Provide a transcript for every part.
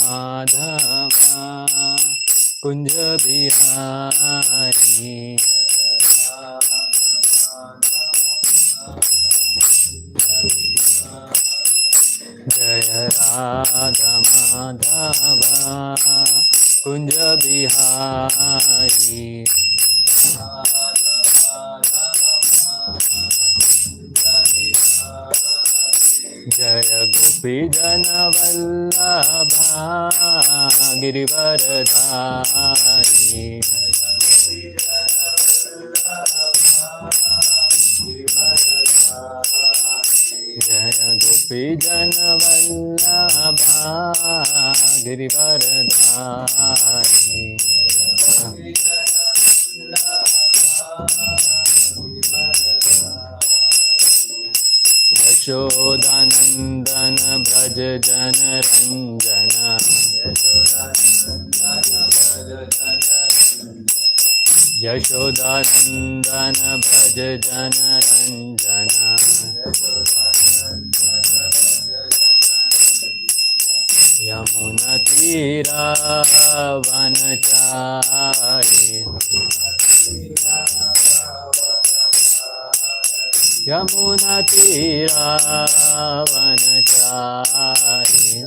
Madhava Kunja Bihari Jaya Radha Madhava Kunja Bihari Jaya Gopi Jana Vallabha Girivaradhari Jaya Gopi Jana Vallabha Girivaradhari Yashodanandana Braja Jana Ranjana Yashodanandana Braja Jana Ranjana Yamuna Tira Vanachari Yamuna Tira Vanachari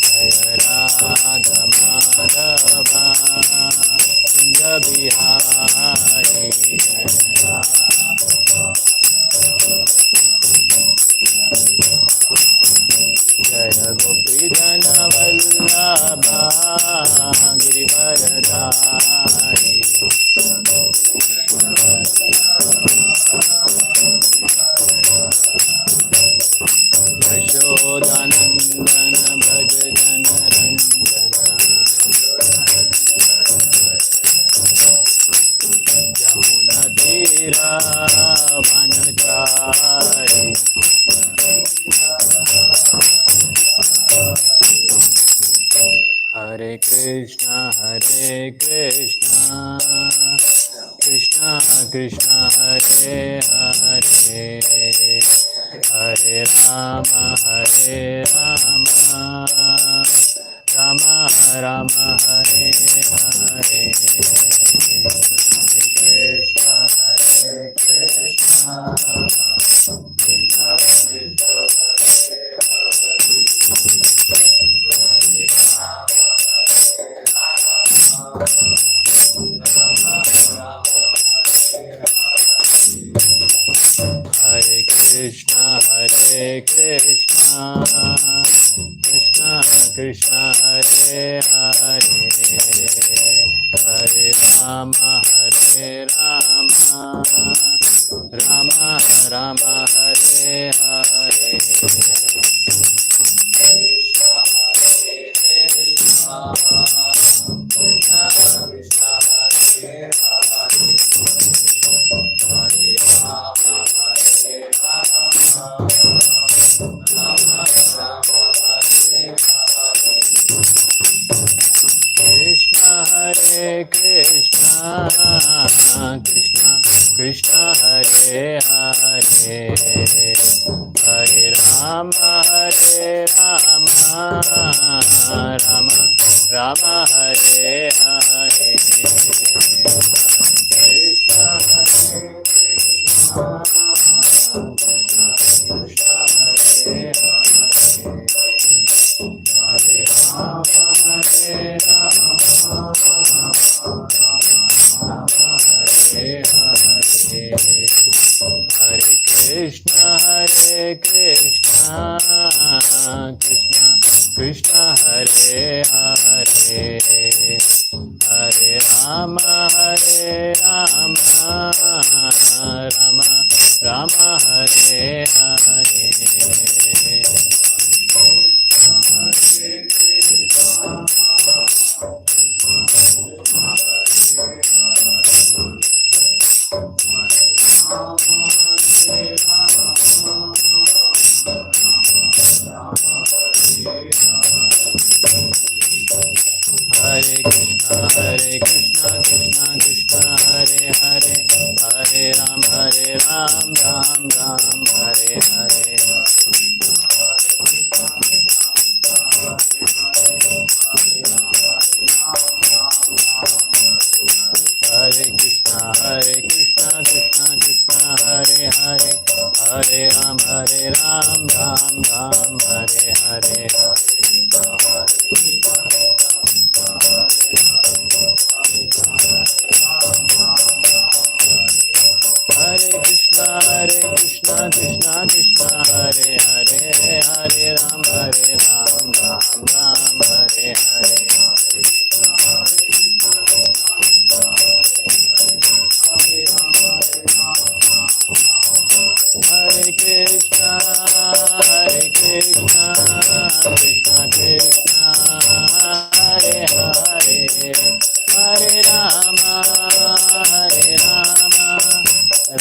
Jaya Radha Madhava Kunja Bihari Jaya Gopi Jana Vallabha Girivaradhari Yashodanandana Braja Jana Ranjana Yamuna Tira Vanachari Hare Krishna Krishna Krishna Hare Hare Hare Rama Rama Rama Hare Hare Hare Krishna Hare Krishna Krishna Krishna Hare Hare Hare Rama Rama Rama Hare Hare Krishna Hare Krishna Krishna Hare Hare Hare Rama Rama Rama Hare Hare Krishna Hare Krishna Hare Hare Krishna Krishna Krishna Hare Hare Hare Rama Rama Rama Hare Hare Hare Krishna Krishna Krishna Hare Hare Hare Ram Ram Ram Hare Hare Ram Ram Ram Hare Hare Hare Krishna Krishna Krishna Hare Hare Hare Ram Ram Ram Hare Hare Hare Krishna Krishna Krishna Hare Hare Hare Rama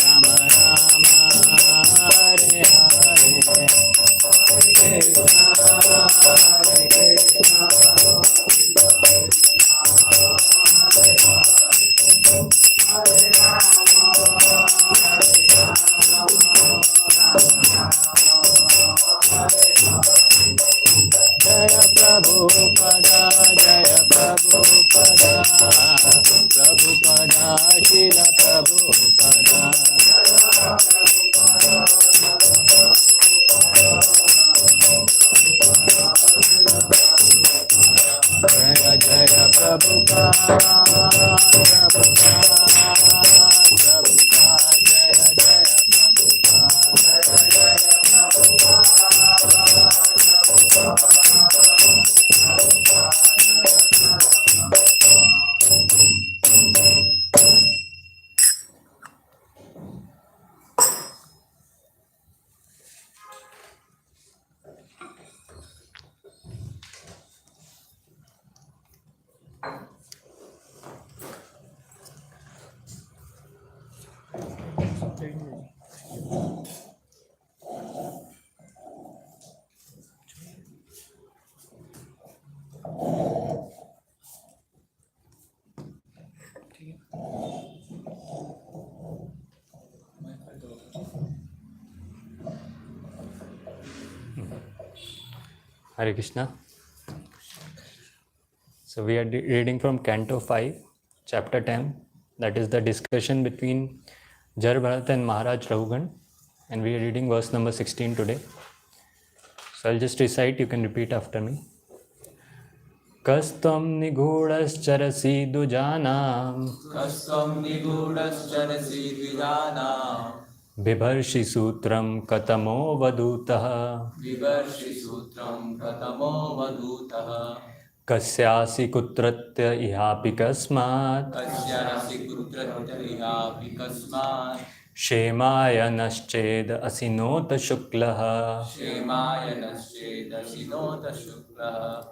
Rama Rama Hare Hare Krishna Jaya Prabhupada Prabhupada Shila Prabhupada Jaya Jaya Prabhupada Jaya Jaya Hare Krishna. So we are reading from Canto 5, Chapter 10. That is the discussion between Jar Bharat and Maharaj Raghugan. And we are reading verse number 16 today. So I'll just recite, you can repeat after me. Kastam nigudhascharasi dujanam Kastam nigudhascharasi dvijanam Bibharshi sutram katamo vadutaha Vivarshi sutram katamo vadutaha Kasyasi kutratya ihapi kasmat Kasyasi kutratya ihapi kasmat Shemaya nasched asinota shuklaha Shemaya naschedashinota shuklaha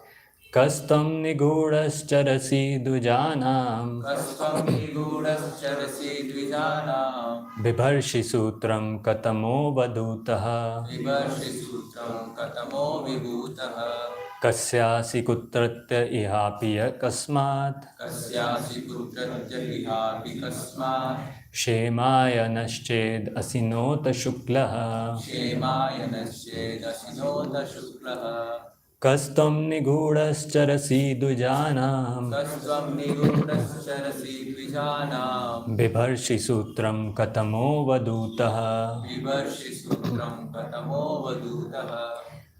Kastam nigudhascharasi dujanam Kastam nigudhascharasi dvijanam Bibharshi sutram katamo vadutaha Vivarshi sutram katamo vibhutaha Kasyasi kutratya ihapi kasmat Kasyasi kutratya ihapi kasmat Shemaya nasched asinota shuklaha Shemaya naschedashinota shuklaha Kastam nigudhascharasi dujanam Kastam nigudhascharasi dvijanam Bibharshi sutram katamo vadutaha Vivarshi sutram katamo vadutaha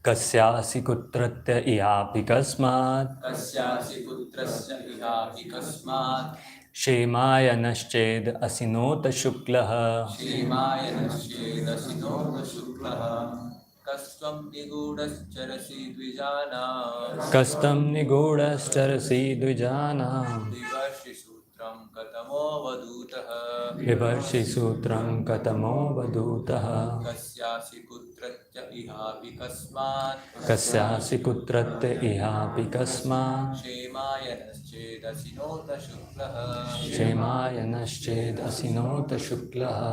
Kasyasi kutratya ihapi kasmat Kasyasi putrasya ihapi kasmat Shemaya nasched asinota shuklaha Shemaya naschedashinota shuklaha Kastam nigudhascharasi dvijanam Kastam nigudhascharasi dujanam Vivarshi sutram katamo vadutaha Bibharshi sutram katamo vadutaha Kasyasi putratya ihapi kasmat Kasyasi kutratya ihapi kasmat Shemaya naschedashinota shuklaha Shemaya nasched asinota shuklaha.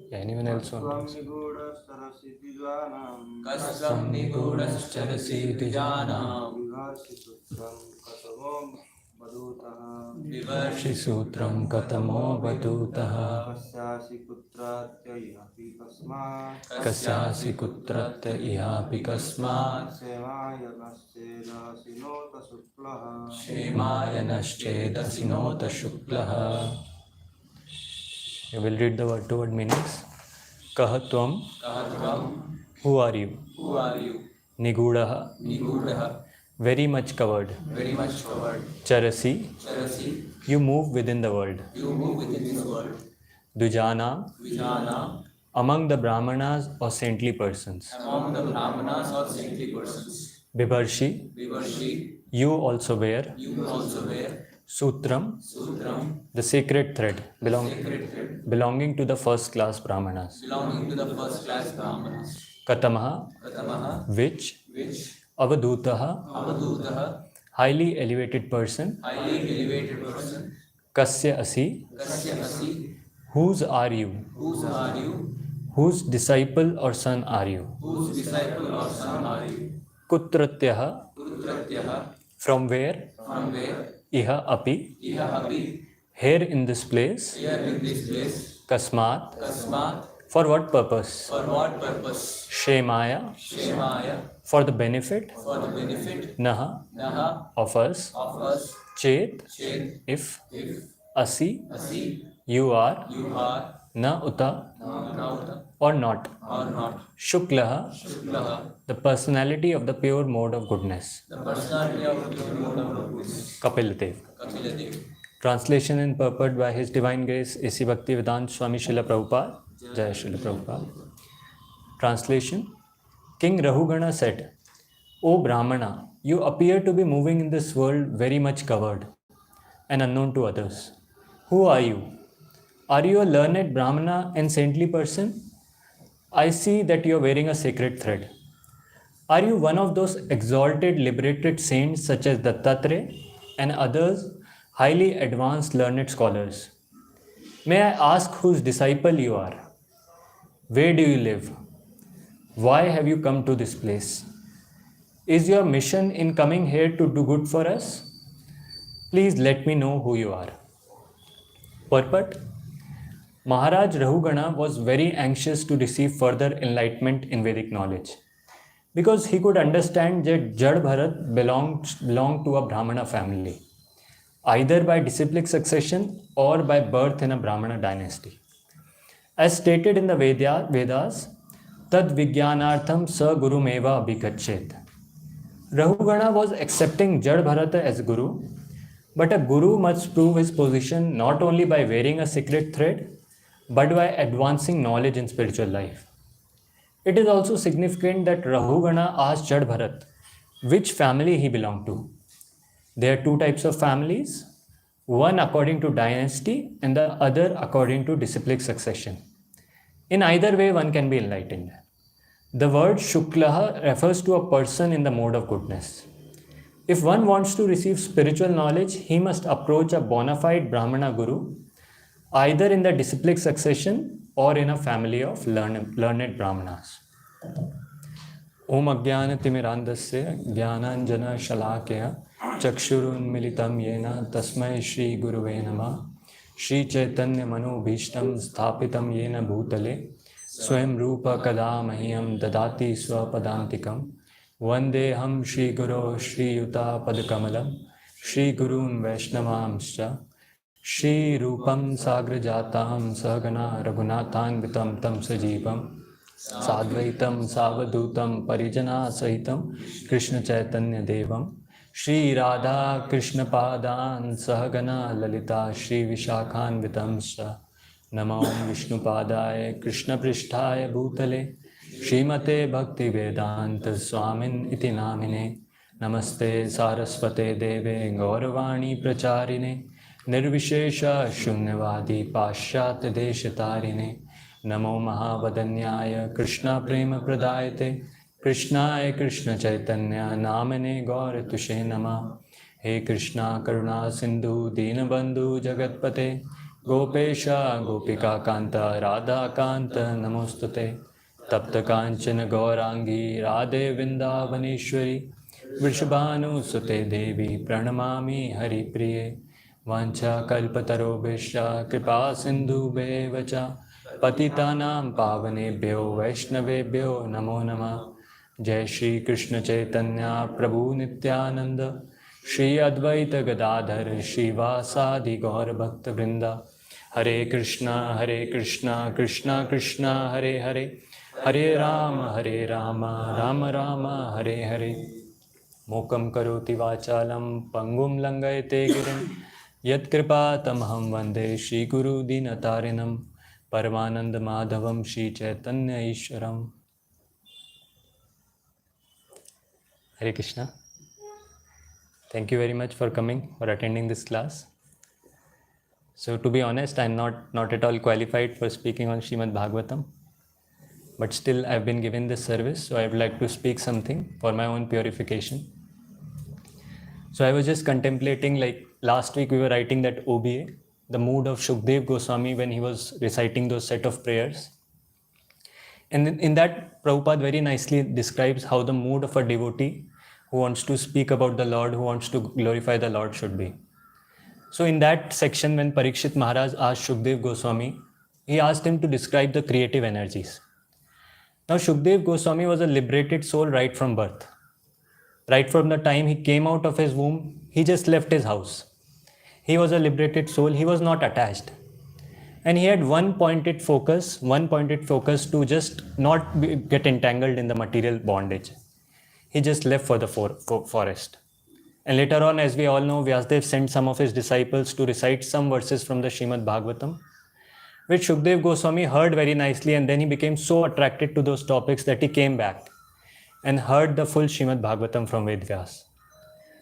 Yeah, anyone else want to? Kastam nigudhascharasi dvijanam Vivarshi sutram katamo vadutaha Kasyasi kutratya ihapi kasmat Shemaya nasched asinota shuklaha. You will read the word to word meanings. Kah tvam, Kahatvam, who are you? who are you? Nigudaha, Nigudaha, very much covered. very much covered. Charasi, Charasi, you move within the world. you move within this world. Dujana, Vijana, among the Brahmanas or saintly persons. among the Brahmanas or saintly persons. Bibarshi, Vivarshi, you also wear. you also wear. Sutram, Sutram, the sacred thread sacred thread, belonging to the first class Brahmanas. belonging to the first class Brahmanas. Katamaha, Katamaha, which which Avadutaha, Avadutaha, highly elevated person. highly elevated person. Kasya asi, Kasya asi, whose are you? whose are you? Whose disciple or son are you? Whose disciple or son are you? Kutratyaha, Putratyaha, from where? from where? Iha api, Iha api, here in this place. here in this place. Kasmat, Kasmat, for what purpose? for what purpose? Shemaya, Shemaya, for the benefit. for the benefit. Naha, Naha, of us. of us. Chet, Chet, if. if. Asi, Asi, you are. you are. Na uta, Nauta, or not. or not. Shuklaha, Shuklaha, the personality of the pure mode of goodness. the personality of the mode of goodness. Kapildev. Kapiladev. Translation and purport by His Divine Grace A.C. Bhaktivedanta Swami Srila Prabhupada. Jai Srila Prabhupada. Translation. King Rahugana said, O Brahmana, you appear to be moving in this world very much covered and unknown to others. Who are you? Are you a learned Brahmana and saintly person? I see that you are wearing a sacred thread. Are you one of those exalted, liberated saints such as Dattatreya and others, highly advanced learned scholars? May I ask whose disciple you are? Where do you live? Why have you come to this place? Is your mission in coming here to do good for us? Please let me know who you are. Purport. Maharaj Rahugana was very anxious to receive further enlightenment in Vedic knowledge because he could understand that Jad Bharat belonged to a Brahmana family, either by disciplic succession or by birth in a Brahmana dynasty. As stated in the Vedas, Tad Vijnanartham Sa Gurumeva Abhikachet. Rahugana was accepting Jad Bharata as Guru, but a Guru must prove his position not only by wearing a sacred thread, but by advancing knowledge in spiritual life. It is also significant that Rahugana asked Jad Bharat which family he belonged to. There are two types of families, one according to dynasty and the other according to disciplic succession. In either way, one can be enlightened. The word Shuklaha refers to a person in the mode of goodness. If one wants to receive spiritual knowledge, he must approach a bona fide Brahmana Guru, either in the disciplic succession or in a family of learned Brahmanas. Om Ajnana Timirandasya Jnananjana Shalakya Chakshurunmilitam Yena Tasmai Shri Guruve Namah Shri Chaitanya Manobhishtam Sthapitam Yena Bhutale Swayam Rupa Kada Mahyam Dadati Swapadantikam Vandeham Shri Guru Shri Yuta Padakamalam Shri Gurun Vaishnavamscha Shri Rupam Sagrajatam Sahagana Raghunathanvitam Tam Sajivam Sadvaitam Savadutam Parijana Sahitam Krishna Chaitanya Devam Shri Radha Krishna Padan Sahagana Lalita Shri Vishakhan Vitamsha Namo Vishnu Padaya Krishna Prishtaya Bhutale Srimate Bhakti Vedanta Swamin Iti Namine Namaste Saraswate Deve Gauravani Pracharine Nirvishesha Shunyavadi Pashyat Deshatarine Namo Mahavadanyaya Krishna Prema Pradayate Krishnaya Krishna Chaitanya Namane Gaura Tushe Nama He Krishna Karuna Sindhu Dinabandhu Jagatpate Gopesha Gopika Kanta Radha Kanta Namostute Tapta Kanchana Gaurangi Radhe Vindavaneshwari Vrishabhanu Sute Devi Pranamami Hari Priye Vancha Kalpatarobhishya Kripa Sindhu Bevacha Patitanam Pavanebhyo Vaishnavebhyo Namo Namah Jai Shri Krishna Chaitanya Prabhu Nityananda Shri Advaita Gadadhar Shri Vasadi Gaur Bhakta Vrinda Hare Krishna, Krishna Krishna, Hare Hare, Hare Rama, Rama Rama, Hare Hare. Mokam karoti vachalam, pangum langayate girim, yat kripa tamaham vande, Shri Guru Dinatarinam, Paramananda Madhavam, Shri Chaitanya Ishwaram. Hare Krishna. Thank you very much for coming, for attending this class. So to be honest, I'm not at all qualified for speaking on Srimad Bhagavatam. But still I've been given this service, so I would like to speak something for my own purification. So I was just contemplating, like last week we were writing that OBA, the mood of Shukdev Goswami when he was reciting those set of prayers. And in that, Prabhupada very nicely describes how the mood of a devotee who wants to speak about the Lord, who wants to glorify the Lord should be. So in that section, when Parikshit Maharaj asked Shukdev Goswami, he asked him to describe the creative energies. Now Shukdev Goswami was a liberated soul right from birth. Right from the time he came out of his womb, he just left his house. He was a liberated soul, he was not attached. And he had one pointed focus to just not get entangled in the material bondage. He just left for the forest. And later on, as we all know, Vyasdev sent some of his disciples to recite some verses from the Srimad Bhagavatam, which Shukdev Goswami heard very nicely, and then he became so attracted to those topics that he came back and heard the full Srimad Bhagavatam from Ved Vyas.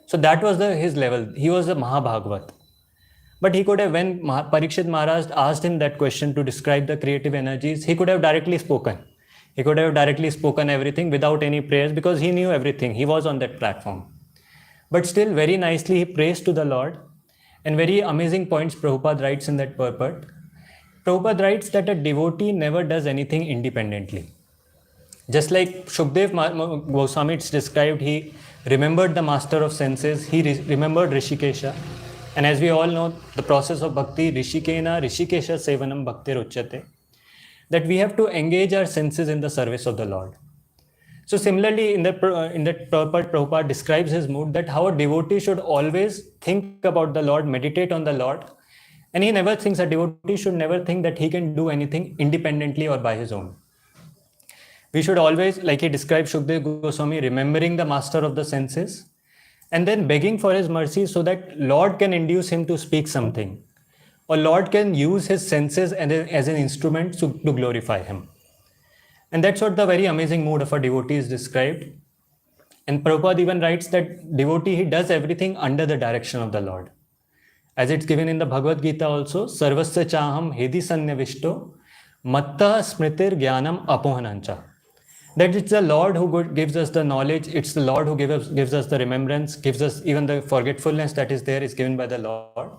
So that was his level. He was a Mahabhagavat. But he could have, when Parikshit Maharaj asked him that question to describe the creative energies, he could have directly spoken. He could have directly spoken everything without any prayers because he knew everything. He was on that platform. But still, very nicely, he prays to the Lord. And very amazing points Prabhupada writes in that purport. Prabhupada writes that a devotee never does anything independently. Just like Shukdev Goswami it's described, he remembered the master of senses, he remembered Rishikesha. And as we all know, the process of bhakti, Rishikena, Rishikesha Sevanam Bhaktir Uchyate, that we have to engage our senses in the service of the Lord. So similarly, in that purport, Prabhupada describes his mood that how a devotee should always think about the Lord, meditate on the Lord. And he never thinks, a devotee should never think that he can do anything independently or by his own. We should always, like he described Shukdev Goswami, remembering the master of the senses and then begging for his mercy so that Lord can induce him to speak something. Or Lord can use his senses as an instrument to glorify him. And that's what the very amazing mood of a devotee is described. And Prabhupada even writes that devotee, he does everything under the direction of the Lord. As it's given in the Bhagavad Gita also, Sarvasya chaham hedi sannavishto matta smritir jnanam apohanancha. That it's the Lord who gives us the knowledge, it's the Lord who gives us the remembrance, gives us even the forgetfulness that is there is given by the Lord.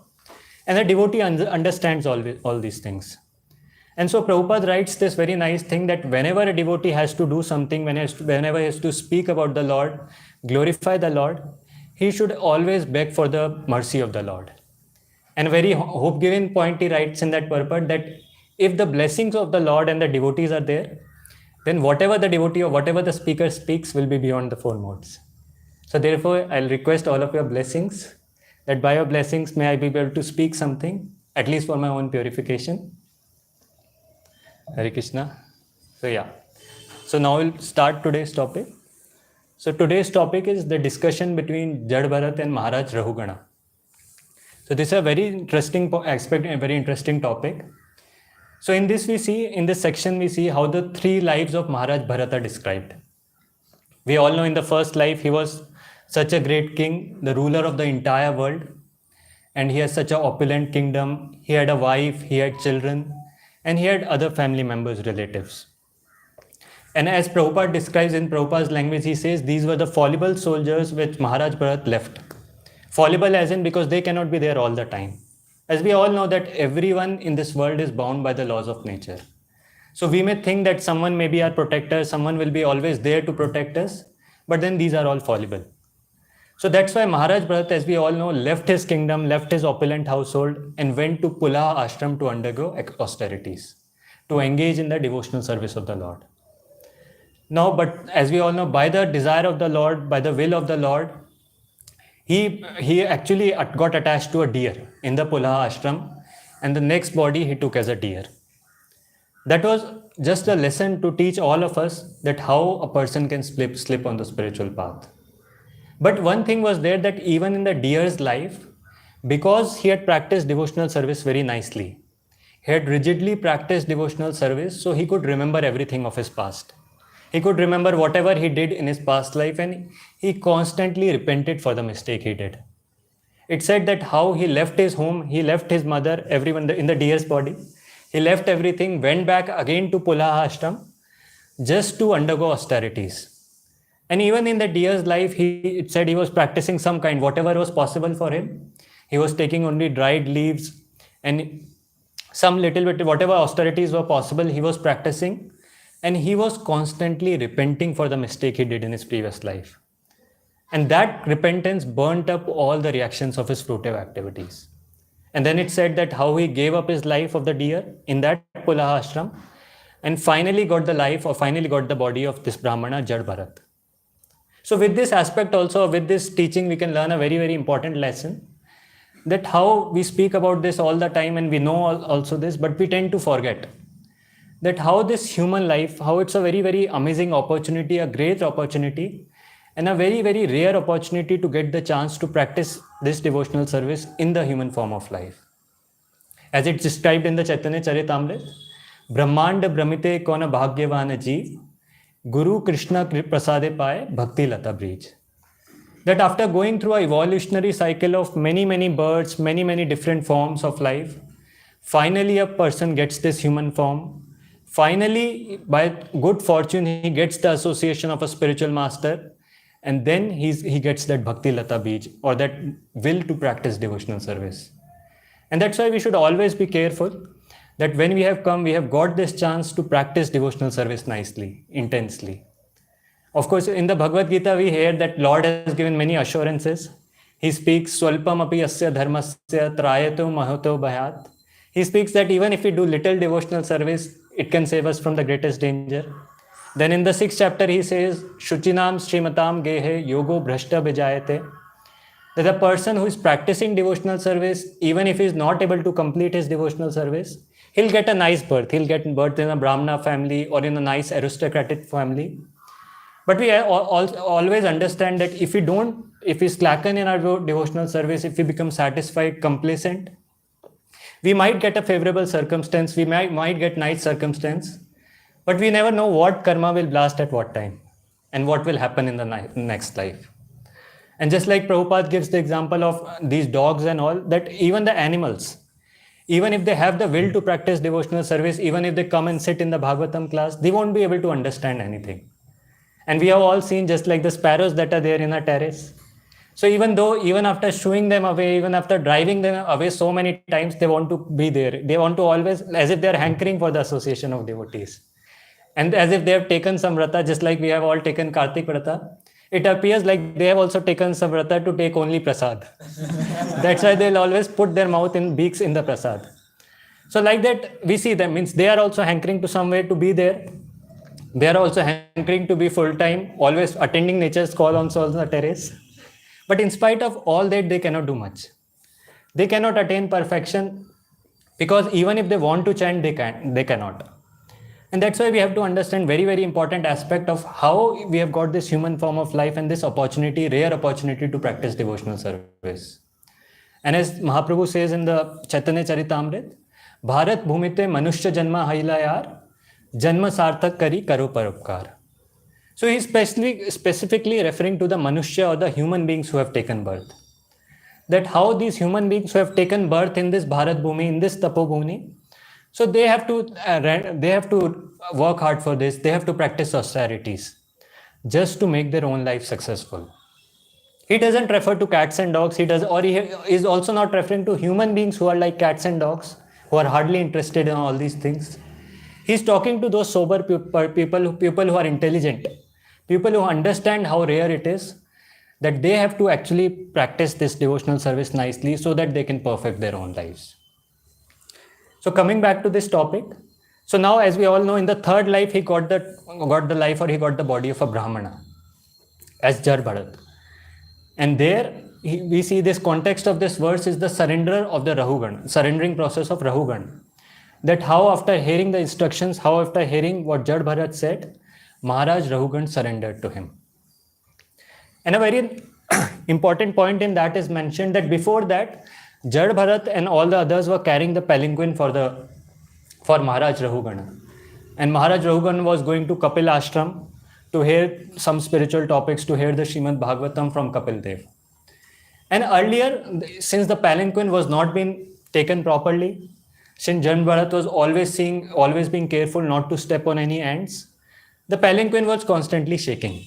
And the devotee understands all these things. And so Prabhupada writes this very nice thing that whenever a devotee has to do something, whenever he has to speak about the Lord, glorify the Lord, he should always beg for the mercy of the Lord. And a very hope-giving point he writes in that purport that if the blessings of the Lord and the devotees are there, then whatever the devotee or whatever the speaker speaks will be beyond the four modes. So therefore, I'll request all of your blessings, that by your blessings may I be able to speak something, at least for my own purification. Hare Krishna. So yeah. So now we'll start today's topic. So today's topic is the discussion between Jad Bharat and Maharaj Rahugana. So this is a very interesting aspect and very interesting topic. So in this section we see how the three lives of Maharaj Bharat are described. We all know in the first life he was such a great king, the ruler of the entire world, and he has such an opulent kingdom. He had a wife, he had children, and he had other family members, relatives. And as Prabhupada describes in Prabhupada's language, he says these were the fallible soldiers which Maharaj Bharat left. Fallible as in because they cannot be there all the time. As we all know that everyone in this world is bound by the laws of nature. So we may think that someone may be our protector, someone will be always there to protect us, but then these are all fallible. So that's why Maharaj Bharat, as we all know, left his kingdom, left his opulent household and went to Pulaha ashram to undergo austerities, to engage in the devotional service of the Lord. Now, but as we all know, by the desire of the Lord, by the will of the Lord, he actually got attached to a deer in the Pulaha ashram. and the next body he took as a deer. That was just a lesson to teach all of us that how a person can slip on the spiritual path. But one thing was there, that even in the deer's life, because he had practiced devotional service very nicely, he had rigidly practiced devotional service, so he could remember everything of his past. He could remember whatever he did in his past life, and he constantly repented for the mistake he did. It said that how he left his home, he left his mother, everyone in the deer's body. He left everything, went back again to Pulaha ashram just to undergo austerities. And even in the deer's life, it said he was practicing some kind, whatever was possible for him. He was taking only dried leaves and some little bit, whatever austerities were possible, he was practicing. And he was constantly repenting for the mistake he did in his previous life. And that repentance burnt up all the reactions of his fruitive activities. And then it said that how he gave up his life of the deer in that Pulaha ashram and finally got the life, or finally got the body of this Brahmana, Jad Bharat. So with this aspect also, with this teaching, we can learn a very, very important lesson, that how we speak about this all the time and we know also this, but we tend to forget that how this human life, how it's a very, very amazing opportunity, a great opportunity, and a very, very rare opportunity to get the chance to practice this devotional service in the human form of life. As it's described in the Chaitanya Charitamrita, Brahmanda Brahmite kona bhagyavana jeev, Guru Krishna prasade paye bhakti lata brij. That after going through an evolutionary cycle of many, many births, many, many different forms of life, finally a person gets this human form. Finally, by good fortune, he gets the association of a spiritual master, and then he gets that bhakti lata bij, or that will to practice devotional service. And that's why we should always be careful that when we have come, we have got this chance to practice devotional service nicely, intensely. Of course, in the Bhagavad Gita, we hear that Lord has given many assurances. He speaks, Swalpam api asya dharmasya trayato mahato bhayat. He speaks that even if we do little devotional service, it can save us from the greatest danger. Then in the 6th chapter, he says, Shuchinam Srimatam Gehe Yogo Bhrashta Bijayate. That a person who is practicing devotional service, even if he is not able to complete his devotional service, he'll get a nice birth. He'll get birth in a Brahmana family or in a nice aristocratic family. But we always understand that if we slacken in our devotional service, if we become satisfied, complacent, we might get a favorable circumstance, we might get nice circumstance, but we never know what karma will blast at what time and what will happen in the next life. And just like Prabhupada gives the example of these dogs and all, that even the animals, even if they have the will to practice devotional service, even if they come and sit in the Bhagavatam class, they won't be able to understand anything. And we have all seen just like the sparrows that are there in a terrace. So even after shooing them away, even after driving them away so many times, they want to be there. They want to always, as if they are hankering for the association of devotees. And as if they have taken some vrata, just like we have all taken Kartik vrata, it appears like they have also taken some vrata to take only prasad. That's why they'll always put their mouth in beaks in the prasad. So like that, we see them, means they are also hankering to somewhere to be there. They are also hankering to be full-time, always attending nature's call on the terrace. But in spite of all that, they cannot do much. They cannot attain perfection because even if they want to chant, they cannot. And that's why we have to understand very, very important aspect of how we have got this human form of life and this opportunity, rare opportunity to practice devotional service. And as Mahaprabhu says in the Chaitanya Charitamrita, Bharat bhumite manushya janma haila yar, janma sarthak kari karo parupkar. So he's specifically referring to the manushya or the human beings who have taken birth. That how these human beings who have taken birth in this Bharat Bhumi, in this Tapo Bhumi, so they have to work hard for this. They have to practice austerities just to make their own life successful. He doesn't refer to cats and dogs. He is also not referring to human beings who are like cats and dogs, who are hardly interested in all these things. He's talking to those sober people who are intelligent, people who understand how rare it is, that they have to actually practice this devotional service nicely so that they can perfect their own lives. So coming back to this topic, so now as we all know, in the third life, he got the life, or he got the body of a Brahmana as Jar Bharat. And there we see this context of this verse is the surrender of the Rahugan, surrendering process of Rahugan. That how after hearing the instructions, how after hearing what Jad Bharat said, Maharaj Rahugan surrendered to him. And a very important point in that is mentioned that before that, Jad Bharat and all the others were carrying the palanquin for Maharaj Rahugana. And Maharaj Rahugan was going to Kapil Ashram to hear some spiritual topics, to hear the Srimad Bhagavatam from Kapil Dev. And earlier, since the palanquin was not being taken properly, since Jad Bharat was always being careful not to step on any ants, the palanquin was constantly shaking.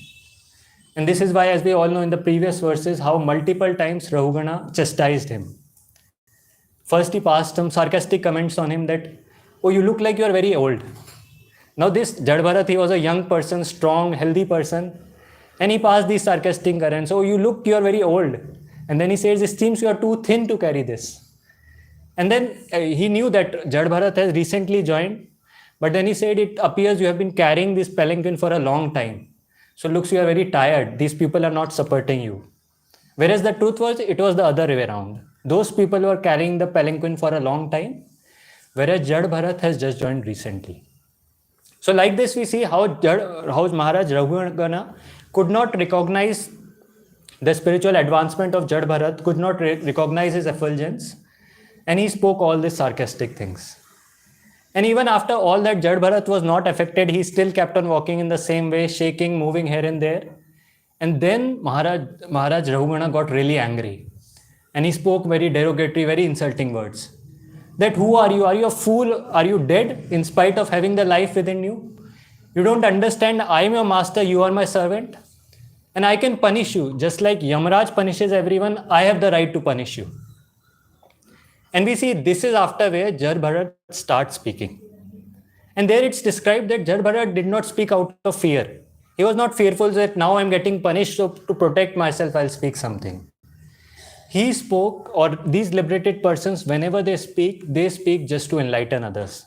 And this is why, as we all know in the previous verses, how multiple times Rahugana chastised him. First, he passed some sarcastic comments on him that, oh, you look like you are very old. Now this Jad Bharat, he was a young person, strong, healthy person. And he passed these sarcastic comments, oh, you are very old. And then he says, it seems you are too thin to carry this. And then he knew that Jad Bharat has recently joined. But then he said, it appears you have been carrying this palanquin for a long time. So looks you are very tired. These people are not supporting you. Whereas the truth was, it was the other way around. Those people were carrying the palanquin for a long time, whereas Jad Bharat has just joined recently. So like this, we see how Maharaj Raghugana could not recognize the spiritual advancement of Jad Bharat, could not recognize his effulgence, and he spoke all these sarcastic things. And even after all that, Jad Bharat was not affected. He still kept on walking in the same way, shaking, moving here and there. And then Maharaj Raghugana got really angry. And he spoke very derogatory, very insulting words. That who are you? Are you a fool? Are you dead in spite of having the life within you? You don't understand, I am your master, you are my servant. And I can punish you. Just like Yamraj punishes everyone, I have the right to punish you. And we see this is after where Jad Bharat starts speaking. And there it's described that Jad Bharat did not speak out of fear. He was not fearful that now I'm getting punished, so to protect myself, I'll speak something. He spoke, or these liberated persons, whenever they speak just to enlighten others,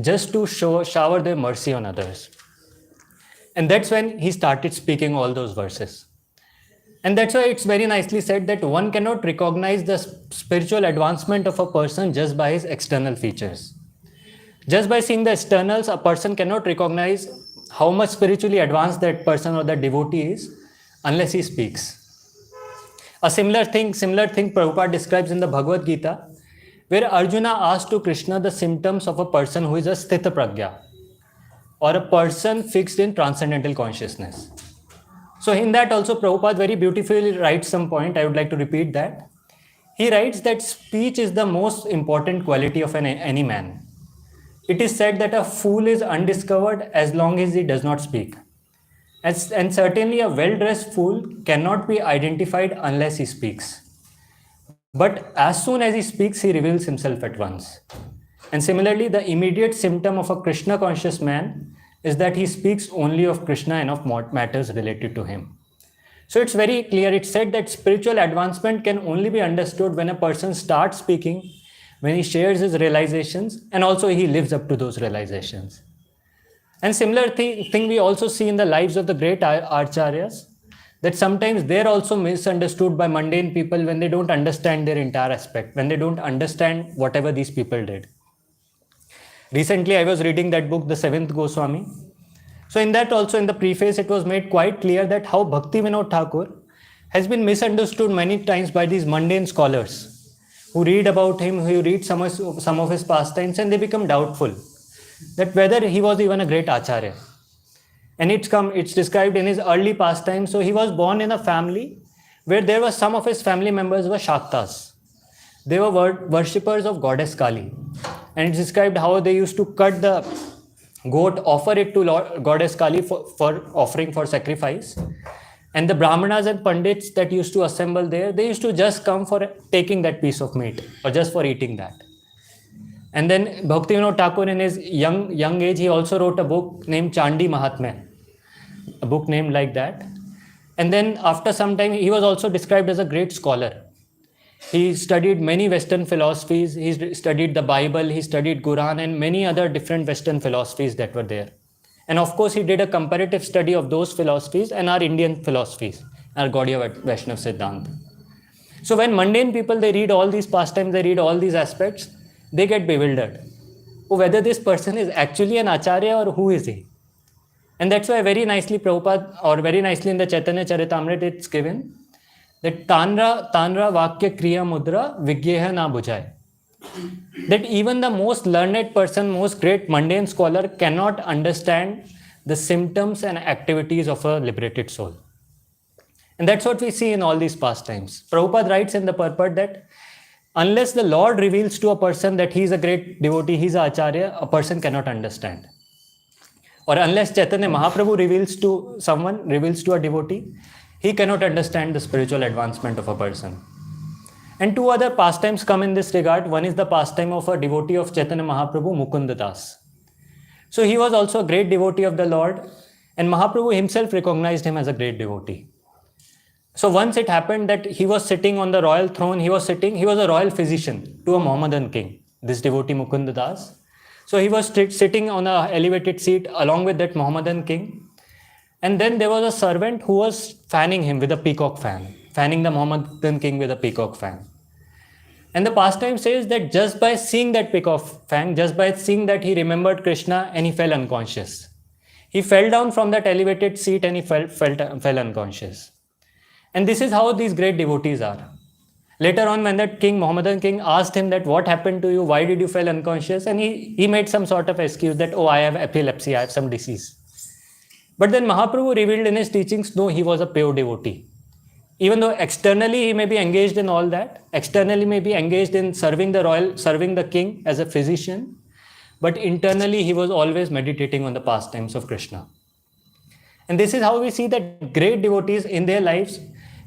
just to shower their mercy on others. And that's when he started speaking all those verses. And that's why it's very nicely said that one cannot recognize the spiritual advancement of a person just by his external features. Just by seeing the externals, a person cannot recognize how much spiritually advanced that person or that devotee is unless he speaks. A similar thing Prabhupada describes in the Bhagavad Gita, where Arjuna asked to Krishna the symptoms of a person who is a sthita pragya, or a person fixed in transcendental consciousness. So in that also Prabhupada very beautifully writes some point. I would like to repeat that. He writes that speech is the most important quality of any man. It is said that a fool is undiscovered as long as he does not speak. And certainly a well-dressed fool cannot be identified unless he speaks. But as soon as he speaks, he reveals himself at once. And similarly, the immediate symptom of a Krishna conscious man is that he speaks only of Krishna and of matters related to him. So it's very clear. It's said that spiritual advancement can only be understood when a person starts speaking, when he shares his realizations, and also he lives up to those realizations. And similar thing we also see in the lives of the great acharyas, that sometimes they're also misunderstood by mundane people when they don't understand their entire aspect, when they don't understand whatever these people did. Recently, I was reading that book, The Seventh Goswami. So in that also, in the preface, it was made quite clear that how Bhakti Vinod Thakur has been misunderstood many times by these mundane scholars who read about him, who read some of his pastimes, and they become doubtful that whether he was even a great acharya. And it's described in his early pastimes. So he was born in a family where there were some of his family members were Shaktas. They were worshippers of goddess Kali. And it's described how they used to cut the goat, offer it to goddess Kali for offering for sacrifice. And the Brahmanas and Pandits that used to assemble there, they used to just come for taking that piece of meat or just for eating that. And then Bhaktivinoda Thakur in his young age, he also wrote a book named Chandi Mahatmya, a book named like that. And then after some time, he was also described as a great scholar. He studied many Western philosophies. He studied the Bible, he studied Quran and many other different Western philosophies that were there. And of course, he did a comparative study of those philosophies and our Indian philosophies, our Gaudiya Vaishnava Siddhanta. So when mundane people, they read all these pastimes, they read all these aspects, they get bewildered. Oh, whether this person is actually an acharya or who is he? And that's why very nicely Prabhupada, or very nicely in the Chaitanya Charitamrita, it's given that Tanra Vakya Kriya Mudra Vigyeha Na Bujai. That even the most learned person, most great mundane scholar cannot understand the symptoms and activities of a liberated soul. And that's what we see in all these pastimes. Prabhupada writes in the purport that unless the Lord reveals to a person that he is a great devotee, he is an acharya, a person cannot understand. Or unless Chaitanya Mahaprabhu reveals to someone, reveals to a devotee, he cannot understand the spiritual advancement of a person. And two other pastimes come in this regard. One is the pastime of a devotee of Chaitanya Mahaprabhu, Mukunda Das. So he was also a great devotee of the Lord, and Mahaprabhu himself recognized him as a great devotee. So once it happened that he was sitting on the royal throne, he was a royal physician to a Mohammedan king, this devotee Mukunda Das. So he was sitting on an elevated seat along with that Mohammedan king. And then there was a servant who was fanning him with a peacock fan, fanning the Mohammedan king with a peacock fan. And the pastime says that just by seeing that peacock fan, just by seeing that, he remembered Krishna and he fell unconscious. He fell down from that elevated seat and he fell unconscious. And this is how these great devotees are. Later on, when that king, Mohammedan king, asked him that what happened to you, why did you fall unconscious? And he made some sort of excuse that, oh, I have epilepsy, I have some disease. But then Mahaprabhu revealed in his teachings, no, he was a pure devotee. Even though externally he may be engaged in all that, externally may be engaged in serving the king as a physician, but internally he was always meditating on the pastimes of Krishna. And this is how we see that great devotees in their lives,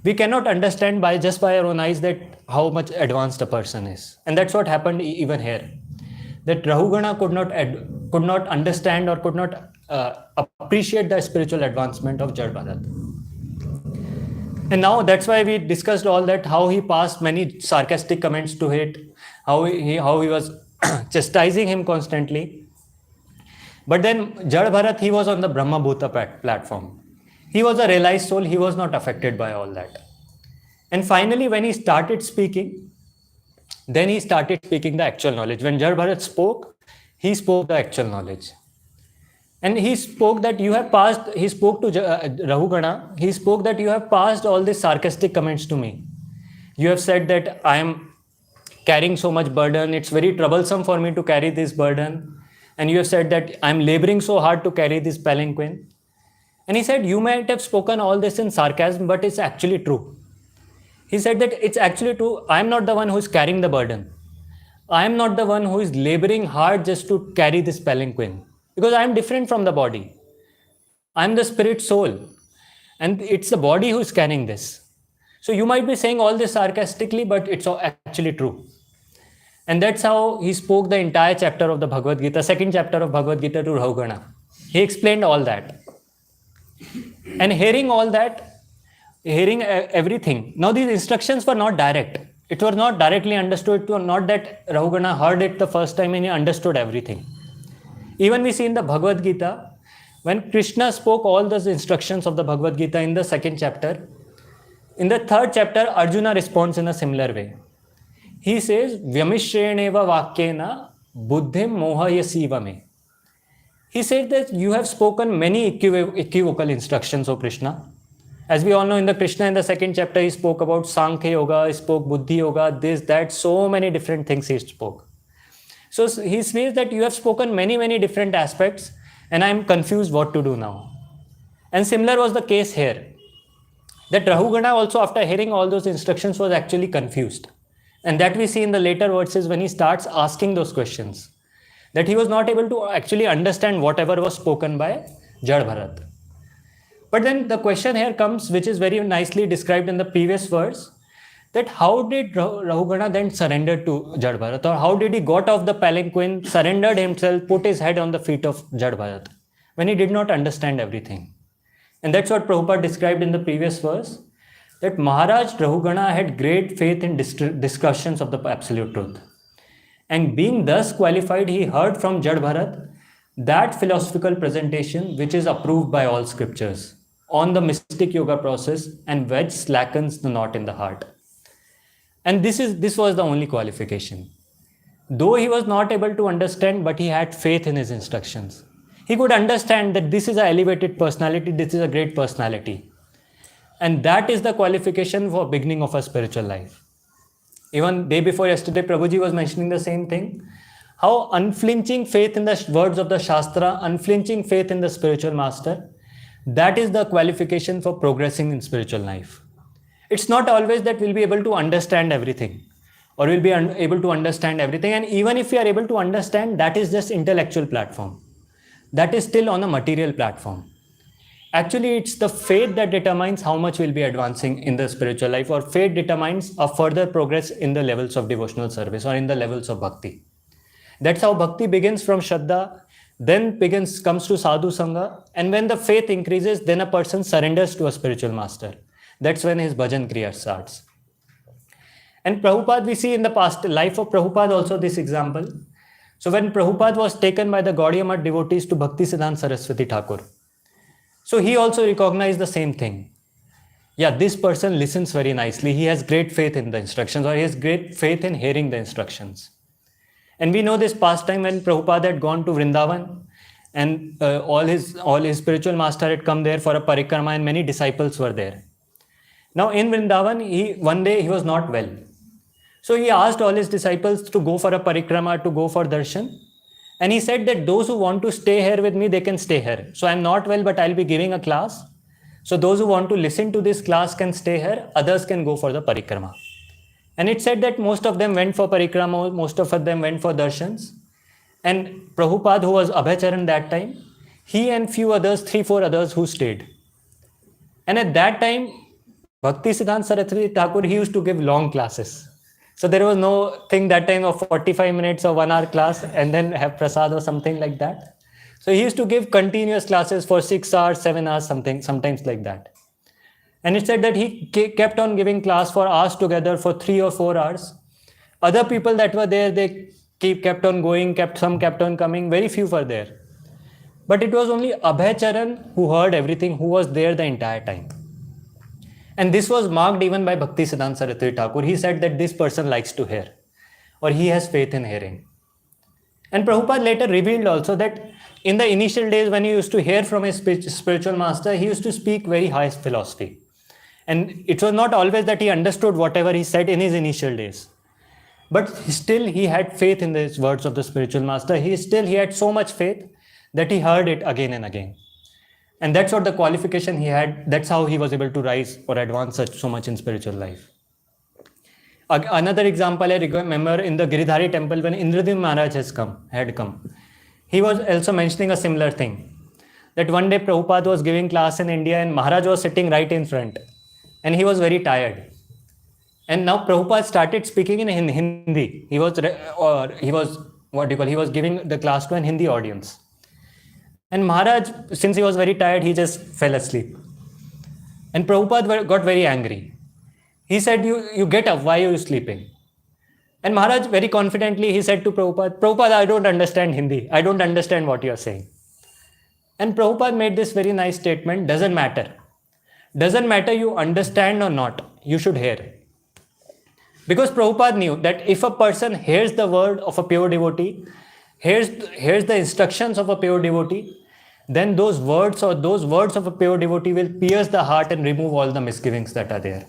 we cannot understand just by our own eyes that how much advanced a person is. And that's what happened even here. That Rahugana could not understand or could not appreciate the spiritual advancement of Jad Bharat. And now that's why we discussed all that, how he passed many sarcastic comments to it, how he was chastising him constantly. But then Jad Bharat, he was on the Brahma Bhuta platform. He was a realized soul, he was not affected by all that. And finally, when he started speaking, then he started speaking the actual knowledge. When Jad Bharat spoke, he spoke the actual knowledge. And he spoke that you have passed, he spoke to Rahugana, he spoke that you have passed all these sarcastic comments to me. You have said that I am carrying so much burden, it's very troublesome for me to carry this burden. And you have said that I am laboring so hard to carry this palanquin. And he said, you might have spoken all this in sarcasm, but it's actually true. He said that it's actually true. I am not the one who is carrying the burden. I am not the one who is laboring hard just to carry this palanquin. Because I am different from the body. I am the spirit soul. And it's the body who is carrying this. So you might be saying all this sarcastically, but it's actually true. And that's how he spoke the entire chapter of the Bhagavad Gita, second chapter of Bhagavad Gita to Rahugana. He explained all that. And hearing all that, hearing everything. Now these instructions were not direct. It was not directly understood. It was not that Rahugana heard it the first time and he understood everything. Even we see in the Bhagavad Gita, when Krishna spoke all those instructions of the Bhagavad Gita in the second chapter, in the third chapter, Arjuna responds in a similar way. He says, Vyamishreneva vakyena buddhim mohayasivame. He said that you have spoken many equivocal instructions, O Krishna. As we all know, in the Krishna in the second chapter, he spoke about Sankhya Yoga, he spoke Buddhi Yoga, this, that, so many different things he spoke. So he says that you have spoken many different aspects and I am confused what to do now. And similar was the case here. That Rahugana also, after hearing all those instructions, was actually confused. And that we see in the later verses when he starts asking those questions. That he was not able to actually understand whatever was spoken by Jad Bharat. But then the question here comes, which is very nicely described in the previous verse, that how did Rahugana then surrender to Jad Bharat? Or how did he got off the palanquin, surrendered himself, put his head on the feet of Jad Bharat, when he did not understand everything? And that's what Prabhupada described in the previous verse, that Maharaj Rahugana had great faith in discussions of the absolute truth. And being thus qualified, he heard from Jad Bharat that philosophical presentation which is approved by all scriptures on the mystic yoga process and which slackens the knot in the heart. And this was the only qualification. Though he was not able to understand, but he had faith in his instructions. He could understand that this is an elevated personality, this is a great personality. And that is the qualification for beginning of a spiritual life. Even day before yesterday, Prabhuji was mentioning the same thing. How unflinching faith in the words of the Shastra, unflinching faith in the spiritual master, that is the qualification for progressing in spiritual life. It's not always that we'll be able to understand everything or we'll be able to understand everything. And even if we are able to understand, that is just intellectual platform. That is still on a material platform. Actually, it's the faith that determines how much we'll be advancing in the spiritual life, or faith determines a further progress in the levels of devotional service or in the levels of bhakti. That's how bhakti begins from Shraddha, then comes to Sadhu Sangha, and when the faith increases, then a person surrenders to a spiritual master. That's when his bhajan kriya starts. And Prabhupada, we see in the past life of Prabhupada also this example. So when Prabhupada was taken by the Gaudiya Math devotees to Bhaktisiddhanta Saraswati Thakur, so he also recognized the same thing. Yeah, this person listens very nicely. He has great faith in the instructions, or he has great faith in hearing the instructions. And we know this past time when Prabhupada had gone to Vrindavan, and all his spiritual master had come there for a parikrama, and many disciples were there. Now in Vrindavan, one day he was not well. So he asked all his disciples to go for a parikrama, to go for darshan. And he said that those who want to stay here with me, they can stay here. So I'm not well, but I'll be giving a class. So those who want to listen to this class can stay here. Others can go for the parikrama. And it said that most of them went for parikrama, most of them went for darshans. And Prabhupada, who was Abhacharan that time, he and few others, 3-4 others who stayed. And at that time, Bhaktisiddhanta Saraswati Thakur, he used to give long classes. So there was no thing that time of 45 minutes or 1 hour class and then have prasad or something like that. So he used to give continuous classes for 6 hours, 7 hours, sometimes like that. And it said that he kept on giving class for hours together for 3 or 4 hours. Other people that were there, they kept on going, some kept on coming, very few were there. But it was only Abhacharan who heard everything, who was there the entire time. And this was marked even by Bhaktisiddhanta Saraswati Thakur. He said that this person likes to hear, or he has faith in hearing. And Prabhupada later revealed also that in the initial days when he used to hear from his spiritual master, he used to speak very high philosophy. And it was not always that he understood whatever he said in his initial days. But still he had faith in the words of the spiritual master. He had so much faith that he heard it again and again. And that's what the qualification he had. That's how he was able to rise or advance so much in spiritual life. Another example I remember in the Giridhari temple when Indradyumna Maharaj had come. He was also mentioning a similar thing. That one day Prabhupada was giving class in India and Maharaj was sitting right in front. And he was very tired. And now Prabhupada started speaking in Hindi. He was giving the class to an Hindi audience. And Maharaj, since he was very tired, he just fell asleep. And Prabhupada got very angry. He said, you get up, why are you sleeping? And Maharaj very confidently, he said to Prabhupada, I don't understand Hindi. I don't understand what you are saying. And Prabhupada made this very nice statement, doesn't matter. Doesn't matter you understand or not, you should hear. Because Prabhupada knew that if a person hears the word of a pure devotee, hears the instructions of a pure devotee, then those words of a pure devotee will pierce the heart and remove all the misgivings that are there.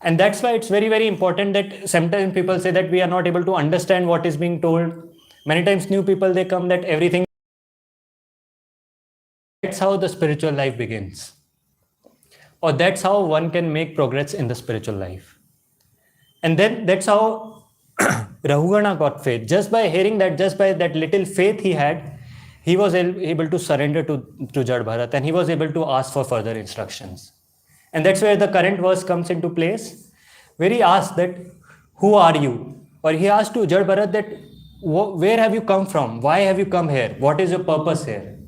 And that's why it's very, very important that sometimes people say that we are not able to understand what is being told. Many times new people, they come that everything. That's how the spiritual life begins. Or that's how one can make progress in the spiritual life. And then that's how Rahugana got faith. Just by hearing that, just by that little faith he had, he was able to surrender to Jad Bharat, and he was able to ask for further instructions. And that's where the current verse comes into place, where he asked that, who are you? Or he asked to Jad Bharat that, where have you come from? Why have you come here? What is your purpose here?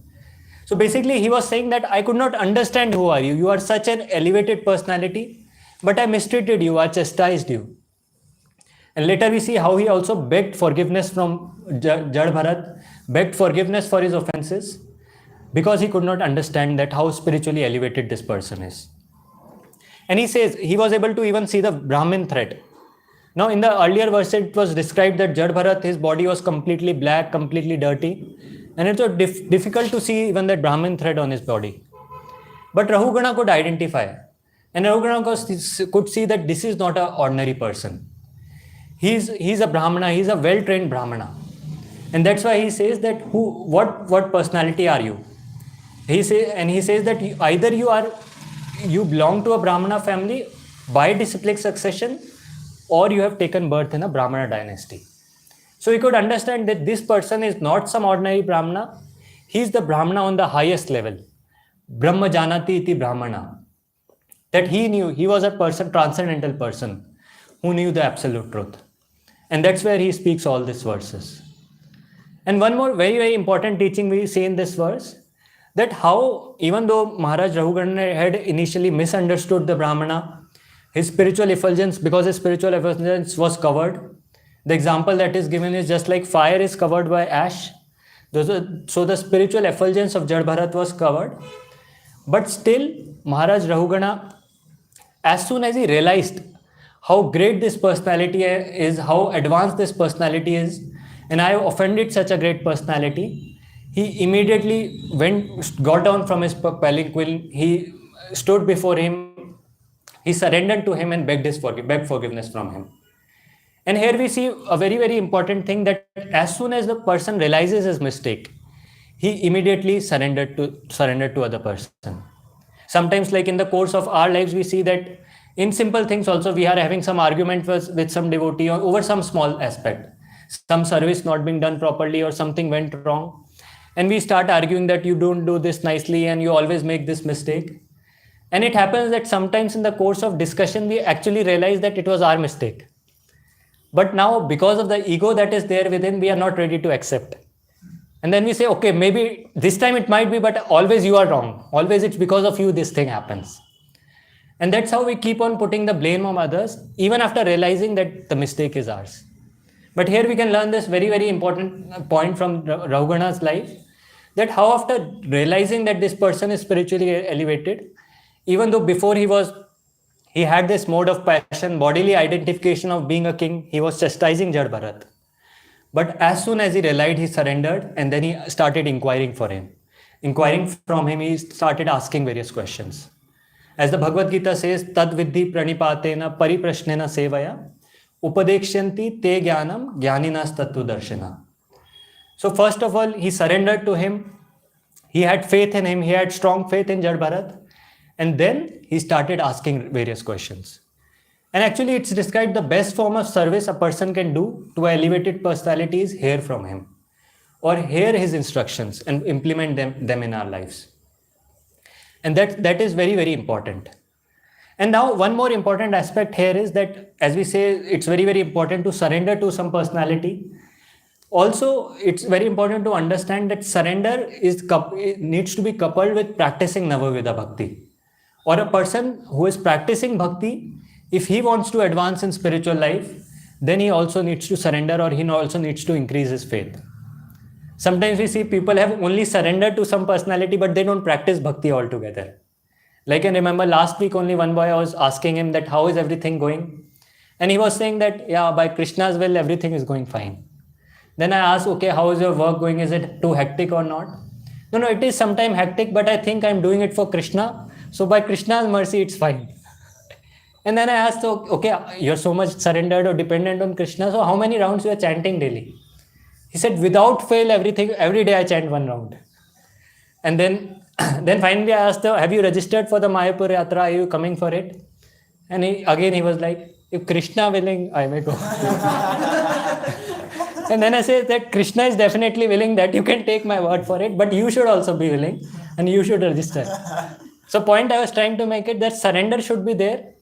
So basically he was saying that I could not understand who are you. You are such an elevated personality, but I mistreated you, I chastised you. And later we see how he also begged forgiveness from Jad Bharat, begged forgiveness for his offenses, because he could not understand that how spiritually elevated this person is. And he says he was able to even see the Brahmin thread. Now, in the earlier verse, it was described that Jad Bharat, his body was completely black, completely dirty, and it was difficult to see even that Brahmin thread on his body. But Rahugana could identify, and Rahugana could see that this is not an ordinary person. He's a Brahmana, he's a well-trained Brahmana. And that's why he says that what personality are you? He says that either you belong to a Brahmana family by disciplic succession, or you have taken birth in a Brahmana dynasty. So you could understand that this person is not some ordinary Brahmana. He is the Brahmana on the highest level. Brahma janati iti Brahmana. That he knew, he was a person, transcendental person, who knew the absolute truth. And that's where he speaks all these verses. And one more very, very important teaching we see in this verse, that how, even though Maharaj Rahugana had initially misunderstood the Brahmana, his spiritual effulgence, because his spiritual effulgence was covered. The example that is given is just like fire is covered by ash. So the spiritual effulgence of Jad Bharat was covered. But still, Maharaj Rahugana, as soon as he realized how great this personality is, how advanced this personality is, and I have offended such a great personality, he immediately got down from his palanquin, he stood before him, he surrendered to him and begged forgiveness from him. And here we see a very, very important thing, that as soon as the person realizes his mistake, he immediately surrendered to other person. Sometimes, like in the course of our lives, we see that in simple things also we are having some argument with some devotee over some small aspect. Some service not being done properly or something went wrong. And we start arguing that you don't do this nicely and you always make this mistake. And it happens that sometimes in the course of discussion, we actually realize that it was our mistake. But now, because of the ego that is there within, we are not ready to accept. And then we say, okay, maybe this time it might be, but always you are wrong. Always it's because of you this thing happens. And that's how we keep on putting the blame on others, even after realizing that the mistake is ours. But here we can learn this very, very important point from Rahugana's life, that how after realizing that this person is spiritually elevated, even though before he had this mode of passion, bodily identification of being a king, he was chastising Jad Bharat. But as soon as he realized, he surrendered, and then he started inquiring from him, he started asking various questions. As the Bhagavad Gita says, Tad Vidhi Pranipatena Pariprashnena Sevaya Upadekshanti Te Jnanam Jnaninas Tattva Darshana. So first of all, he surrendered to him. He had faith in him. He had strong faith in Jad Bharat. And then he started asking various questions. And actually, it's described the best form of service a person can do to an elevated personality is hear from him, or hear his instructions and implement them in our lives. And that is very, very important. And now one more important aspect here is that, as we say, it's very, very important to surrender to some personality. Also, it's very important to understand that surrender needs to be coupled with practicing Navavidha Bhakti. Or a person who is practicing bhakti, if he wants to advance in spiritual life, then he also needs to surrender, or he also needs to increase his faith. Sometimes we see people have only surrendered to some personality, but they don't practice bhakti altogether. Like I remember last week only one boy, I was asking him that how is everything going? And he was saying that, yeah, by Krishna's will, everything is going fine. Then I asked, okay, how is your work going? Is it too hectic or not? No, it is sometimes hectic, but I think I'm doing it for Krishna. So by Krishna's mercy, it's fine. And then I asked, okay, you're so much surrendered or dependent on Krishna. So how many rounds you are chanting daily? He said, without fail, every day I chant 1 round. And then finally I asked, have you registered for the Mayapur Yatra? Are you coming for it? And he was like, if Krishna willing, I may go. And then I said that Krishna is definitely willing, that you can take my word for it, but you should also be willing and you should register. So point I was trying to make it that surrender should be there,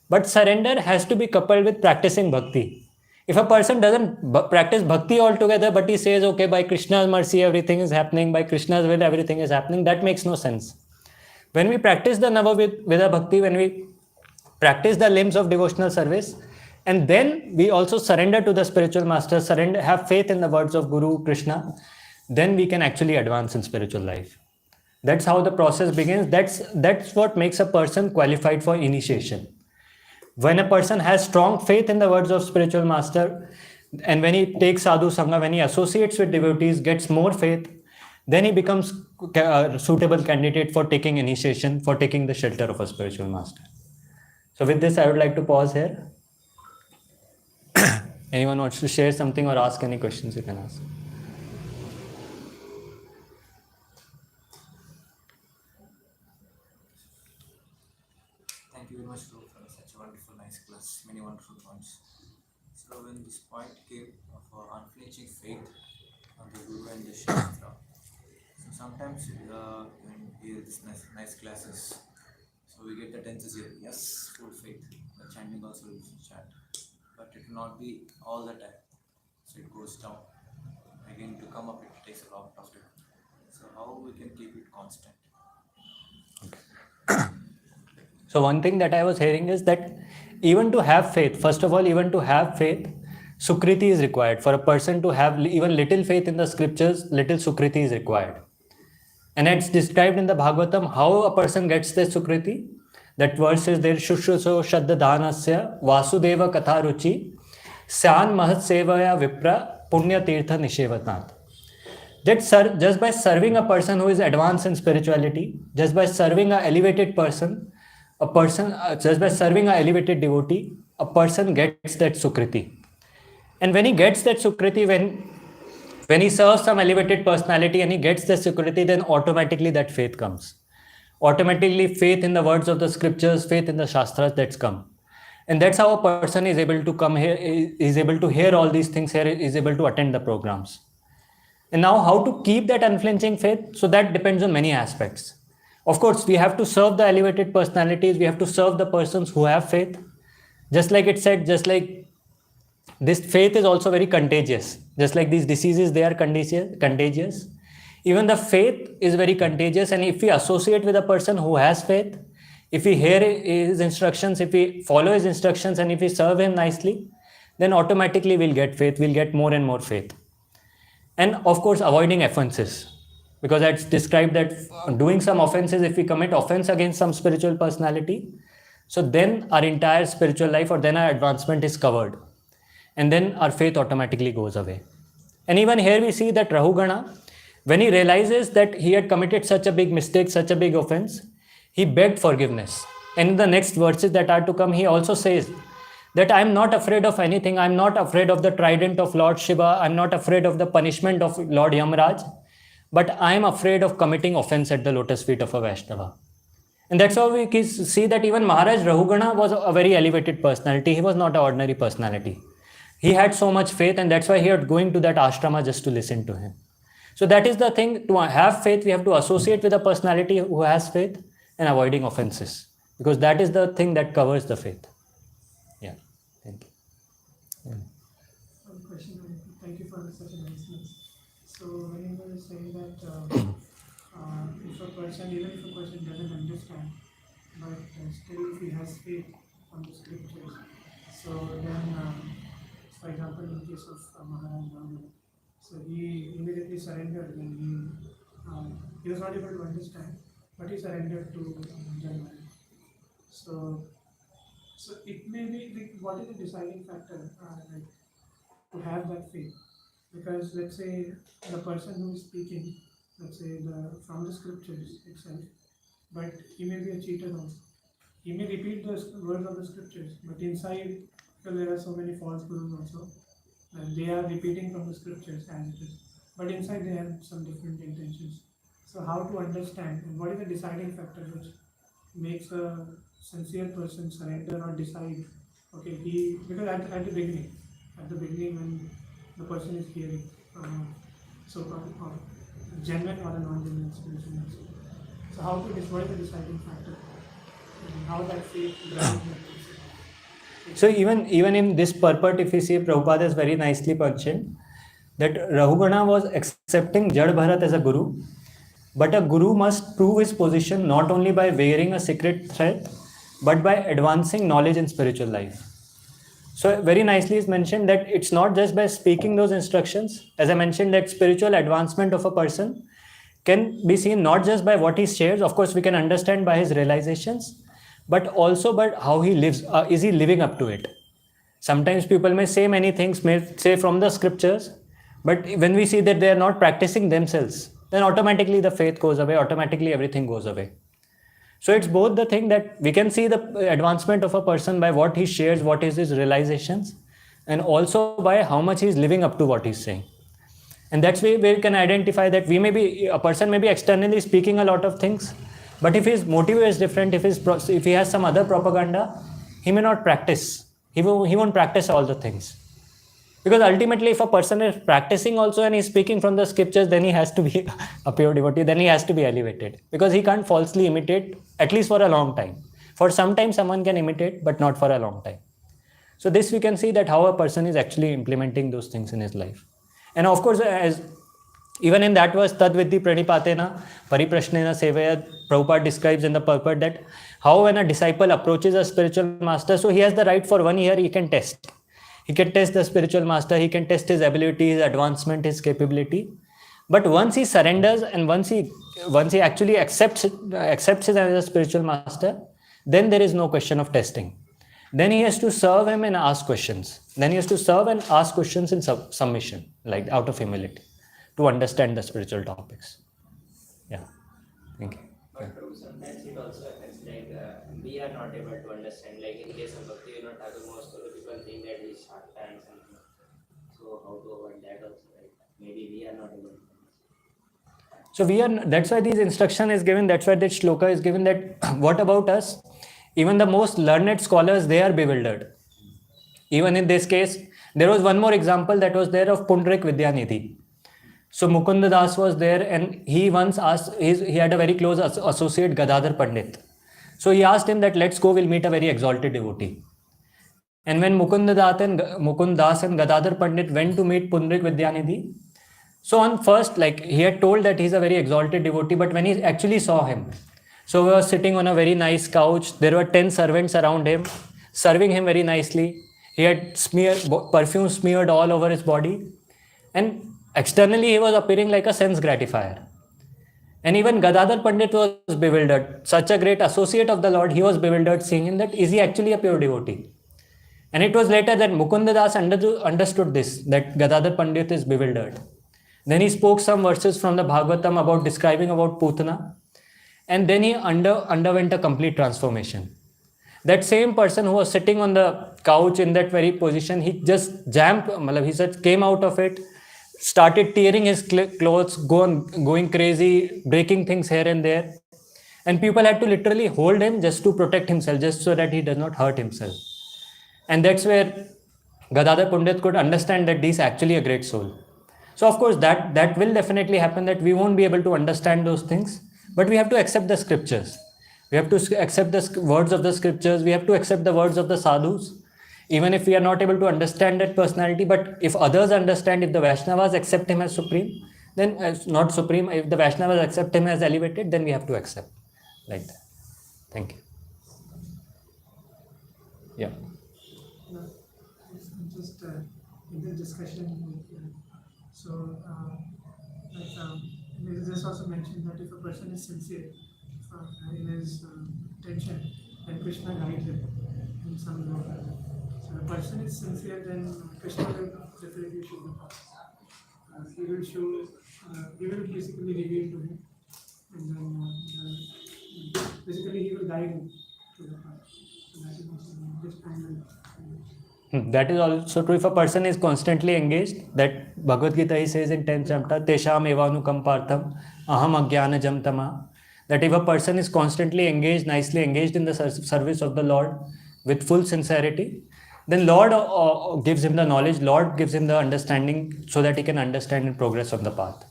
but surrender has to be coupled with practicing bhakti. If a person doesn't practice bhakti altogether, but he says, okay, by Krishna's mercy, everything is happening, by Krishna's will, everything is happening, that makes no sense. When we practice the Navavidha Bhakti, when we practice the limbs of devotional service, and then we also surrender to the spiritual master, have faith in the words of Guru Krishna, then we can actually advance in spiritual life. That's how the process begins. That's what makes a person qualified for initiation. When a person has strong faith in the words of spiritual master, and when he takes sadhu sangha, when he associates with devotees, gets more faith, then he becomes a suitable candidate for taking initiation, for taking the shelter of a spiritual master. So with this, I would like to pause here. Anyone wants to share something or ask any questions, you can ask. Thank you very much, Guru, for such a wonderful, nice class. Many wonderful points. So when this point came of unflinching faith on the Guru and the Shastra, so sometimes when we hear this nice classes, so we get the tenses here. Yes, full faith. The chanting also will chant, but it will not be all the time. So it goes down. Again, to come up, it takes a lot of time. So how we can keep it constant? So one thing that I was hearing is that even to have faith, first of all, even to have faith, Sukriti is required. For a person to have even little faith in the scriptures, little Sukriti is required. And it's described in the Bhagavatam how a person gets this Sukriti. That verse is there, Shushruso Shaddadhanasya Vasudeva Katharuchi Syan Mahat Sevaya Vipra Punya Tirtha Nishevatnat. That just by serving a person who is advanced in spirituality, just by serving an elevated person, just by serving an elevated devotee, a person gets that Sukriti. And when he gets that Sukriti, when he serves some elevated personality and he gets the Sukriti, then automatically that faith comes. Automatically faith in the words of the scriptures, faith in the Shastras, that's come. And that's how a person is able to come here, is able to hear all these things here, is able to attend the programs. And now how to keep that unflinching faith? So that depends on many aspects. Of course, we have to serve the elevated personalities, we have to serve the persons who have faith. Just like it said, just like this faith is also very contagious. Just like these diseases, they are contagious. Even the faith is very contagious, and if we associate with a person who has faith, if we hear his instructions, if we follow his instructions, and if we serve him nicely, then automatically we'll get faith, we'll get more and more faith. And of course, avoiding offenses. Because it's described that doing some offenses, if we commit offense against some spiritual personality, so then our entire spiritual life or then our advancement is covered. And then our faith automatically goes away. And even here we see that Rahugana, when he realizes that he had committed such a big mistake, such a big offense, he begged forgiveness. And in the next verses that are to come, he also says that I am not afraid of anything. I am not afraid of the trident of Lord Shiva. I am not afraid of the punishment of Lord Yamraj. But I am afraid of committing offense at the lotus feet of a Vaishnava. And that's how we can see that even Maharaj Rahugana was a very elevated personality. He was not an ordinary personality. He had so much faith, and that's why he was going to that ashrama just to listen to him. So that is the thing, to have faith, we have to associate with a personality who has faith and avoiding offenses. Because that is the thing that covers the faith. Yeah, thank you. Yeah. One question, thank you for such a nice class. So when you were saying that if a person, even if a person doesn't understand, but still if he has faith on the scriptures, so then, for example, in the case of Maharaj Rahugana, so he immediately surrendered when he was not able to understand, but he surrendered to Janmaya. So it may be, like, what is the deciding factor like, to have that faith? Because let's say the person who is speaking, let's say from the scriptures itself, but he may be a cheater also. He may repeat the words of the scriptures, but inside, because there are so many false gurus also, and they are repeating from the scriptures as it is, but inside they have some different intentions. So how to understand, and what is the deciding factor which makes a sincere person surrender or decide, okay, because at the beginning when the person is hearing, so-called or genuine or a non-genuine spiritual message. So how to what is the deciding factor, and how that faith drives that person? So even in this purport, if you see, Prabhupada is very nicely mentioned that Rahugana was accepting Jad Bharat as a guru, but a guru must prove his position not only by wearing a secret thread, but by advancing knowledge in spiritual life. So very nicely is mentioned that it's not just by speaking those instructions. As I mentioned, that spiritual advancement of a person can be seen not just by what he shares. Of course, we can understand by his realizations, but also but how he lives. Is he living up to it? Sometimes people may say many things, may say from the scriptures, but when we see that they are not practicing themselves, then automatically the faith goes away, automatically everything goes away. So it's both the thing that we can see the advancement of a person by what he shares, what is his realizations, and also by how much he is living up to what he's saying. And that's where we can identify that a person may be externally speaking a lot of things, but if his motive is different, if he has some other propaganda, he may not practice. He won't practice all the things. Because ultimately, if a person is practicing also and he's speaking from the scriptures, then he has to be a pure devotee, then he has to be elevated. Because he can't falsely imitate, at least for a long time. For some time, someone can imitate, but not for a long time. So this we can see that how a person is actually implementing those things in his life. And of course, as even in that verse, Tad Vidhi Pranipatena Pariprashnena Sevaya, Prabhupada describes in the purport that how when a disciple approaches a spiritual master, so he has the right for 1 year, he can test. He can test the spiritual master, he can test his ability, his advancement, his capability. But once he surrenders and once he actually accepts him as a spiritual master, then there is no question of testing. Then he has to serve him and ask questions. Then he has to serve and ask questions in submission, like out of humility, to understand the spiritual topics. Yeah. Thank you. But sometimes it also happens like we are not able to understand. Like in case of Bhakti Vinod Thakur, most of the people think that he is Shakta and something. So how to avoid that also? Like maybe we are not able to understand. So that's why this instruction is given, that's why that shloka is given, that what about us? Even the most learned scholars, they are bewildered. Even in this case, there was one more example that was there of Pundrik Vidyanidhi. So Mukunda Das was there, and he once asked, he had a very close associate, Gadadhar Pandit. So he asked him that let's go, we'll meet a very exalted devotee. And when Mukund Das and Gadadhar Pandit went to meet Pundrik Vidyanidhi, so on first, like he had told that he's a very exalted devotee, but when he actually saw him, so he was sitting on a very nice couch, there were 10 servants around him, serving him very nicely. He had perfume smeared all over his body, and externally he was appearing like a sense gratifier. And even Gadadhar Pandit was bewildered. Such a great associate of the Lord, he was bewildered seeing him, that is he actually a pure devotee? And it was later that Mukunda Das understood this, that Gadadhar Pandit is bewildered. Then he spoke some verses from the Bhagavatam about describing about Putana, and then he underwent a complete transformation. That same person who was sitting on the couch in that very position, he just came out of it, started tearing his clothes, going crazy, breaking things here and there. And people had to literally hold him just to protect himself, just so that he does not hurt himself. And that's where Gadadhar Pandit could understand that this is actually a great soul. So of course that will definitely happen, that we won't be able to understand those things, but we have to accept the scriptures. We have to accept the words of the scriptures. We have to accept the words of the sadhus, even if we are not able to understand that personality. But if others understand, if the Vaishnavas accept him as supreme, then not supreme, if the Vaishnavas accept him as elevated, then we have to accept like that. Thank you. Yeah. No, just in the discussion, this also mentioned that if a person is sincere in his intention, then Krishna guides him in some way or other. So if a person is sincere, then Krishna will definitely show the path. He will basically reveal to him, and then basically he will guide him to the path. So that is also this point. That is also true if a person is constantly engaged. That Bhagavad Gita he says in 10th chapter, Tesham evanukam partham aham ajnanajam tama. That if a person is constantly engaged, nicely engaged in the service of the Lord with full sincerity, then Lord gives him the knowledge, Lord gives him the understanding, so that he can understand and progress on the path.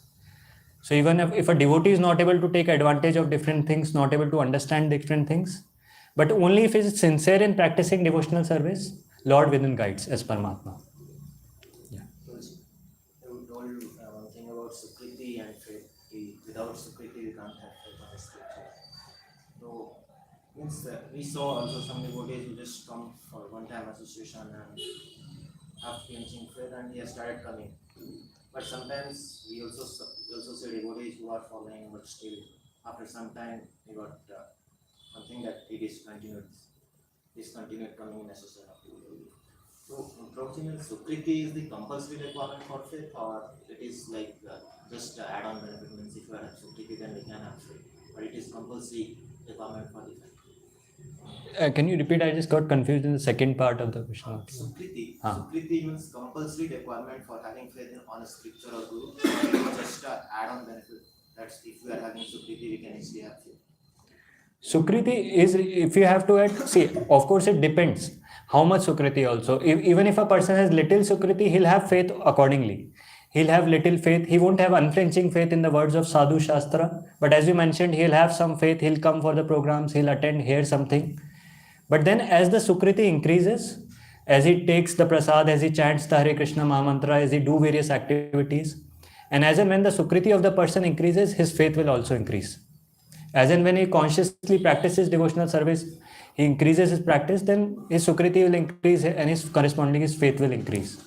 So even if a devotee is not able to take advantage of different things, not able to understand different things, but only if he is sincere in practicing devotional service, Lord within guides as Paramatma. Yeah. You told one thing about Sukriti and faith. Without Sukriti, we can't have faith on the scripture. So, we saw also some devotees who just come for one-time association and have cleansing faith, and they have started coming. But sometimes we also see devotees who are following, but still after some time they got something that they discontinued coming in association of people. So, Prabhuji, Sukriti is the compulsory requirement for faith, or it is like just add-on benefit? Means if you have Sukriti, then we can have faith, but it is compulsory requirement for the faith. Can you repeat? I just got confused in the second part of the question. Sukriti means compulsory requirement for having faith on a scripture or guru. It is just add-on benefit. That's if we are having Sukriti, we can easily have faith. Sukriti is, if you have to add, see, of course it depends how much Sukriti also. Even if a person has little Sukriti, he'll have faith accordingly. He'll have little faith. He won't have unflinching faith in the words of Sadhu Shastra. But as you mentioned, he'll have some faith. He'll come for the programs. He'll attend, hear something. But then as the Sukriti increases, as he takes the prasad, as he chants the Hare Krishna Mahamantra, as he do various activities, and as and when the Sukriti of the person increases, his faith will also increase. As and when he consciously practices devotional service, he increases his practice, then his Sukriti will increase and his corresponding his faith will increase.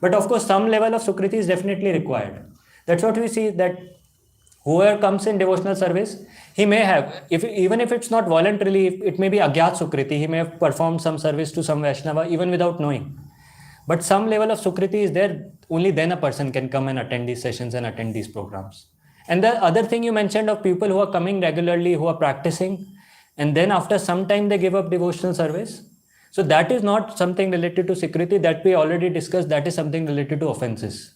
But of course, some level of Sukriti is definitely required. That's what we see, that whoever comes in devotional service, he may have, even if it's not voluntarily, it may be Agyat Sukriti, he may have performed some service to some Vaishnava even without knowing. But some level of Sukriti is there, only then a person can come and attend these sessions and attend these programs. And the other thing you mentioned of people who are coming regularly, who are practicing, and then after some time they give up devotional service. So that is not something related to Sukriti, that we already discussed, that is something related to offenses.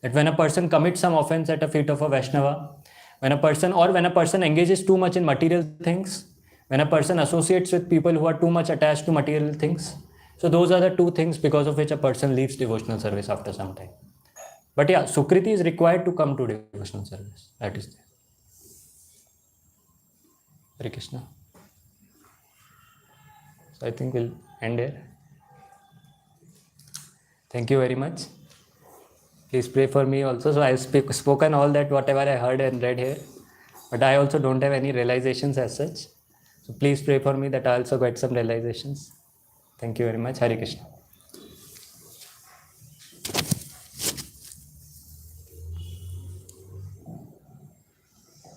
That when a person commits some offense at the feet of a Vaishnava, when a person engages too much in material things, when a person associates with people who are too much attached to material things. So those are the two things because of which a person leaves devotional service after some time. But yeah, Sukriti is required to come to devotional service. That is there. Hare Krishna. So I think we'll end here. Thank you very much. Please pray for me also. So I've spoken all that whatever I heard and read here. But I also don't have any realizations as such. So please pray for me that I also get some realizations. Thank you very much. Hare Krishna.